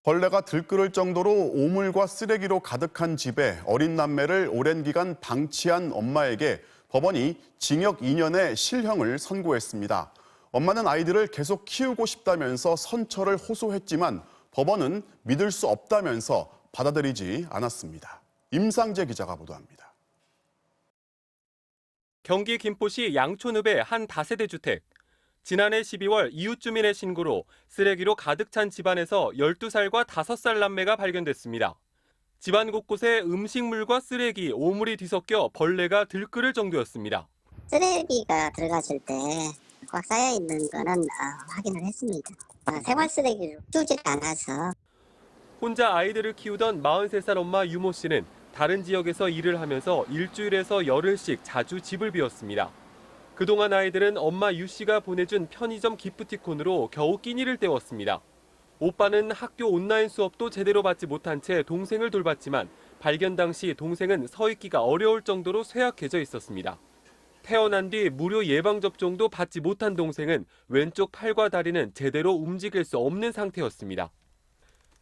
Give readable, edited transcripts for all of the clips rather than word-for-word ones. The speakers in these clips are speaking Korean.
벌레가 들끓을 정도로 오물과 쓰레기로 가득한 집에 어린 남매를 오랜 기간 방치한 엄마에게 법원이 징역 2년의 실형을 선고했습니다. 엄마는 아이들을 계속 키우고 싶다면서 선처를 호소했지만 법원은 믿을 수 없다면서 받아들이지 않았습니다. 임상재 기자가 보도합니다. 경기 김포시 양촌읍의 한 다세대 주택. 지난해 12월 이웃 주민의 신고로 쓰레기로 가득 찬 집안에서 12살과 5살 남매가 발견됐습니다. 집안 곳곳에 음식물과 쓰레기, 오물이 뒤섞여 벌레가 들끓을 정도였습니다. 쓰레기가 들어갔을 때 꽉 쌓여 있는 거는 확인을 했습니다. 생활 쓰레기를 주질 않아서. 혼자 아이들을 키우던 43살 엄마 유모 씨는 다른 지역에서 일을 하면서 일주일에서 열흘씩 자주 집을 비웠습니다. 그동안 아이들은 엄마 유 씨가 보내준 편의점 기프티콘으로 겨우 끼니를 때웠습니다. 오빠는 학교 온라인 수업도 제대로 받지 못한 채 동생을 돌봤지만 발견 당시 동생은 서 있기가 어려울 정도로 쇠약해져 있었습니다. 태어난 뒤 무료 예방접종도 받지 못한 동생은 왼쪽 팔과 다리는 제대로 움직일 수 없는 상태였습니다.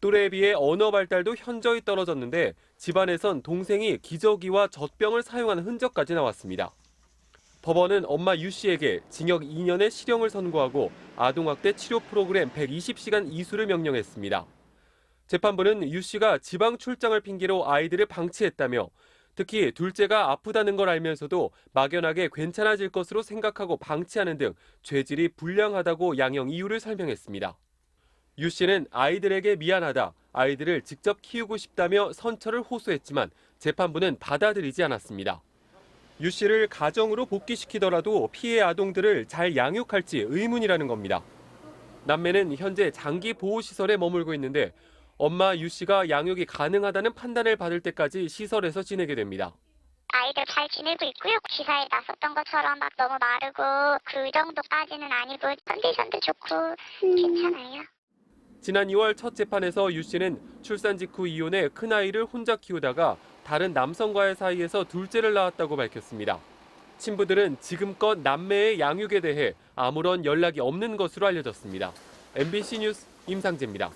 또래에 비해 언어 발달도 현저히 떨어졌는데 집안에선 동생이 기저귀와 젖병을 사용한 흔적까지 나왔습니다. 법원은 엄마 유 씨에게 징역 2년의 실형을 선고하고 아동학대 치료 프로그램 120시간 이수를 명령했습니다. 재판부는 유 씨가 지방 출장을 핑계로 아이들을 방치했다며 특히 둘째가 아프다는 걸 알면서도 막연하게 괜찮아질 것으로 생각하고 방치하는 등 죄질이 불량하다고 양형 이유를 설명했습니다. 유 씨는 아이들에게 미안하다, 아이들을 직접 키우고 싶다며 선처를 호소했지만 재판부는 받아들이지 않았습니다. 유 씨를 가정으로 복귀시키더라도 피해 아동들을 잘 양육할지 의문이라는 겁니다. 남매는 현재 장기 보호시설에 머물고 있는데 엄마 유 씨가 양육이 가능하다는 판단을 받을 때까지 시설에서 지내게 됩니다. 아이들 잘 지내고 있고요. 기사에 나섰던 것처럼 막 너무 마르고 그 정도까지는 아니고 컨디션도 좋고 괜찮아요. 지난 2월 첫 재판에서 유 씨는 출산 직후 이혼해 큰아이를 혼자 키우다가 다른 남성과의 사이에서 둘째를 낳았다고 밝혔습니다. 친부들은 지금껏 남매의 양육에 대해 아무런 연락이 없는 것으로 알려졌습니다. MBC 뉴스 임상재입니다.